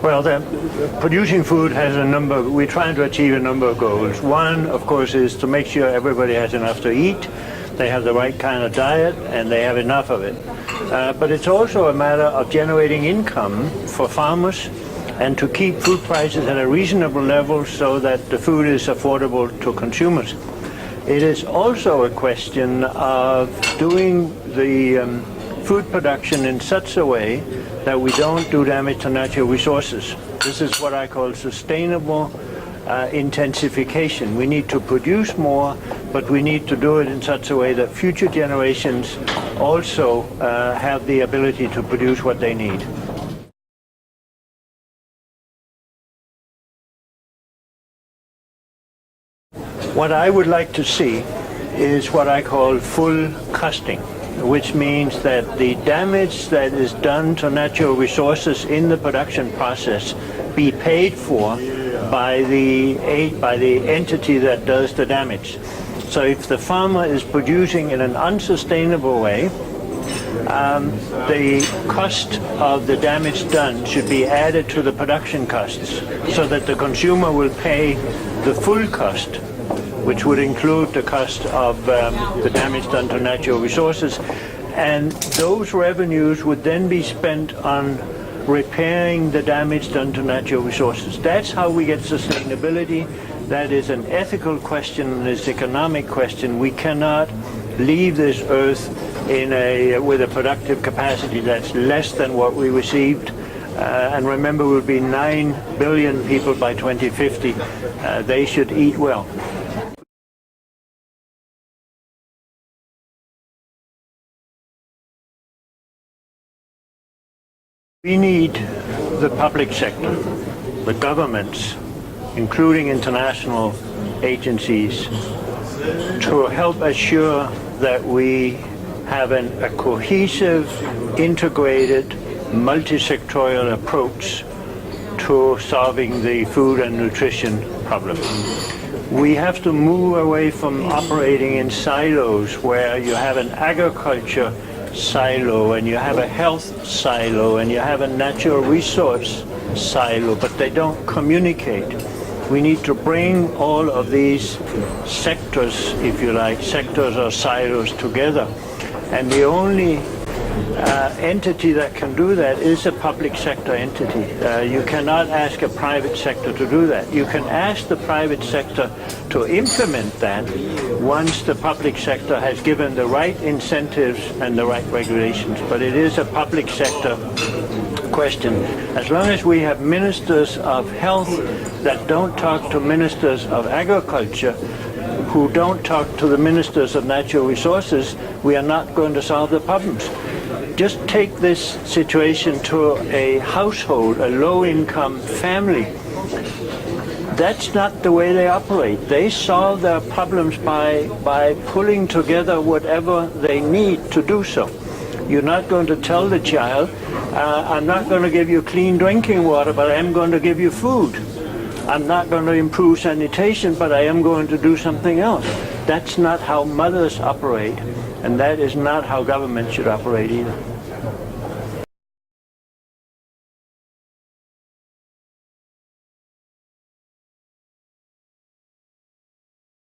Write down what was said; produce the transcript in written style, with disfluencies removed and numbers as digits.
Well, producing food has we're trying to achieve a number of goals. One, of course, is to make sure everybody has enough to eat, they have the right kind of diet, and they have enough of it. But it's also a matter of generating income for farmers and to keep food prices at a reasonable level so that the food is affordable to consumers. It is also a question of doing the food production in such a way that we don't do damage to natural resources. This is what I call sustainable intensification. We need to produce more, but we need to do it in such a way that future generations also have the ability to produce what they need. What I would like to see is what I call full costing, which means that the damage that is done to natural resources in the production process be paid for by the entity that does the damage. So if the farmer is producing in an unsustainable way, the cost of the damage done should be added to the production costs so that the consumer will pay the full cost, which would include the cost of the damage done to natural resources. And those revenues would then be spent on repairing the damage done to natural resources. That's how we get sustainability. That is an ethical question, and it's an economic question. We cannot leave this earth with a productive capacity that's less than what we received. And remember, we'll be 9 billion people by 2050. They should eat well. We need the public sector, the governments, including international agencies, to help assure that we have a cohesive, integrated, multi-sectorial approach to solving the food and nutrition problem. We have to move away from operating in silos where you have an agriculture silo and you have a health silo and you have a natural resource silo, but they don't communicate. We need to bring all of these sectors, if you like, sectors or silos together. And the only entity that can do that is a public sector entity. You cannot ask a private sector to do that. You can ask the private sector to implement that once the public sector has given the right incentives and the right regulations. But it is a public sector question. As long as we have ministers of health that don't talk to ministers of agriculture, who don't talk to the ministers of natural resources, we are not going to solve the problems. Just take this situation to a household, a low-income family. That's not the way they operate. They solve their problems by pulling together whatever they need to do so. You're not going to tell the child, I'm not going to give you clean drinking water, but I am going to give you food. I'm not going to improve sanitation, but I am going to do something else. That's not how mothers operate, and that is not how government should operate either.